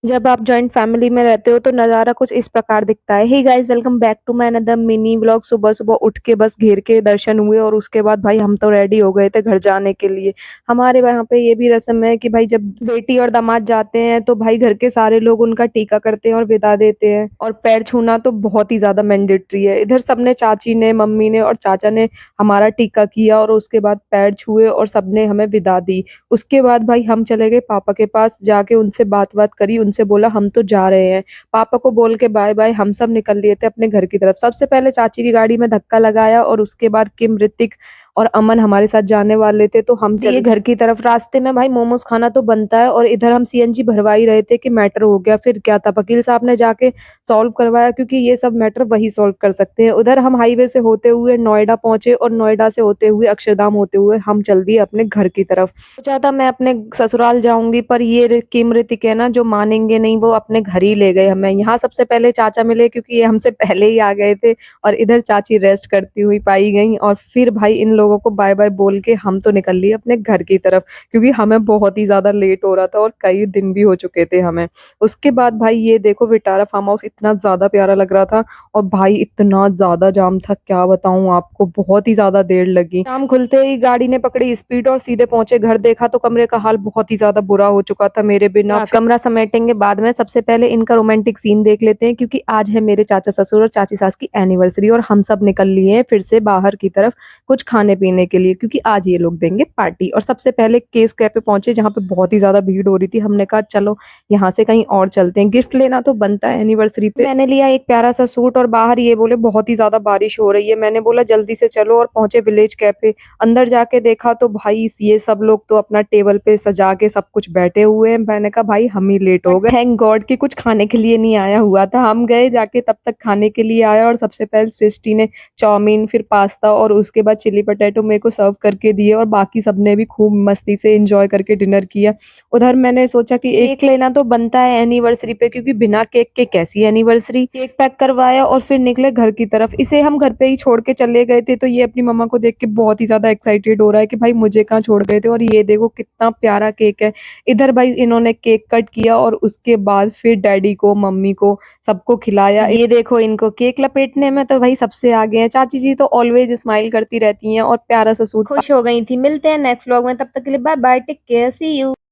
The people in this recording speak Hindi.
जब आप जॉइंट फैमिली में रहते हो तो नज़ारा कुछ इस प्रकार दिखता है। Hey guys, welcome back to my another mini vlog. सुबह-सुबह उठ के बस घेर के दर्शन हुए और उसके बाद भाई हम तो रेडी हो गए थे घर जाने के लिए। हमारे वहाँ पे ये भी रस्म है कि भाई जब बेटी और दामाद जाते हैं तो भाई घर के सारे लोग उनका टीका करते हैं और विदा देते हैं और पैर छूना तो बहुत ही ज़्यादा मैंडेटरी है। इधर सबने चाची ने, मम्मी ने और चाचा ने हमारा टीका किया और उसके बाद पैर छुए और सबने हमें विदा दी। उसके बाद भाई हम चले गए पापा के पास, जाके उनसे बात-वात करी, उनसे बोला हम तो जा रहे हैं। पापा को बोल के बाय-बाय हम सब निकल लिए थे अपने घर की तरफ। सबसे पहले चाची की गाड़ी में धक्का लगाया और उसके बाद किम, ऋतिक और अमन हमारे साथ जाने वाले थे तो हम दिए घर की तरफ। रास्ते में भाई मोमोज़ खाना तो बनता है और इधर हम सीएनजी भरवा ही रहे थे कि मैटर हो गया। फिर क्या था, वकील साहब ने जाके सॉल्व करवाया क्योंकि ये सब मैटर वही सॉल्व कर सकते हैं। उधर हम हाईवे से होते हुए नोएडा पहुँचे और नोएडा से होते हुए अक्षरधाम होते हुए हम चल दिए अपने घर की तरफ। सोचा था मैं अपने ससुराल जाऊँगी पर ये किम, ऋतिक है ना जो मानेंगे नहीं, वो अपने घर ही ले गए हमें। यहाँ सबसे पहले चाचा मिले क्योंकि ये हमसे पहले ही आ गए थे और इधर चाची रेस्ट करती हुई पाई गईं और फिर भाई इन लोगों को बाय-बाय बोल के हम तो निकल लिए अपने घर की तरफ क्योंकि हमें बहुत ही ज़्यादा लेट हो रहा था और कई दिन भी हो चुके थे हमें। उसके बाद भाई ये देखो विटारा फार्म हाउस इतना ज़्यादा प्यारा लग रहा था और भाई इतना ज़्यादा जाम था, क्या बताऊँ आपको, बहुत ही ज़्यादा देर लगी। शाम खुलते ही गाड़ी ने पकड़ी स्पीड और सीधे पहुँचे घर। देखा तो कमरे का हाल बहुत ही ज़्यादा बुरा हो चुका था मेरे बिना। कमरा समेटेंगे बाद में, सबसे पहले इनका रोमांटिक सीन देख लेते हैं क्योंकि आज है मेरे चाचा ससुर और चाची सास की एनिवर्सरी और हम सब निकल लिए हैं फिर से बाहर की तरफ कुछ खाने-पीने के लिए क्योंकि आज ये लोग देंगे पार्टी। और सबसे पहले केस कैफे पहुँचे जहाँ पे बहुत ही ज़्यादा भीड़ हो रही थी। हमने कहा चलो यहाँ से कहीं और चलते हैं, गिफ्ट लेना तो बनता है एनिवर्सरी पे। मैंने लिया एक प्यारा सा सूट और बाहर ये बोले बहुत ही ज़्यादा बारिश हो रही है। मैंने बोला जल्दी से चलो और पहुँचे विलेज कैफे। अंदर जाके देखा तो भाई ये सब लोग तो अपना टेबल पे सजा के सब कुछ बैठे हुए हैं। मैंने कहा भाई हम ही लेट हो गए। थैंक गॉड कि कुछ खाने के लिए नहीं आया हुआ था। हम गए जाके तब तक खाने के लिए आया और सबसे पहले सिस्टी ने चाउमीन, फिर पास्ता और उसके बाद चिली पोटैटो मेरे को सर्व करके दिए और बाकी सबने भी खूब मस्ती से एंजॉय करके डिनर किया। उधर मैंने सोचा कि केक लेना तो बनता है एनिवर्सरी पे क्योंकि बिना केक के कैसी एनिवर्सरी। केक पैक करवाया और फिर निकले घर की तरफ। इसे हम घर पे ही छोड़ के चले गए थे तो ये अपनी मम्मा को देख के बहुत ही ज़्यादा एक्साइटेड हो रहा है कि भाई मुझे कहाँ छोड़ गए थे और ये देखो कितना प्यारा केक है। इधर भाई इन्होंने केक कट किया और उसके बाद फिर डैडी को, मम्मी को सबको खिलाया। ये देखो इनको केक लपेटने में तो भाई सबसे आगे हैं। चाची जी तो ऑलवेज स्माइल करती रहती हैं और प्यारा सा सूट खुश हो गई थी। मिलते हैं नेक्स्ट व्लॉग में, तब तक के लिए bye bye, take care, see you.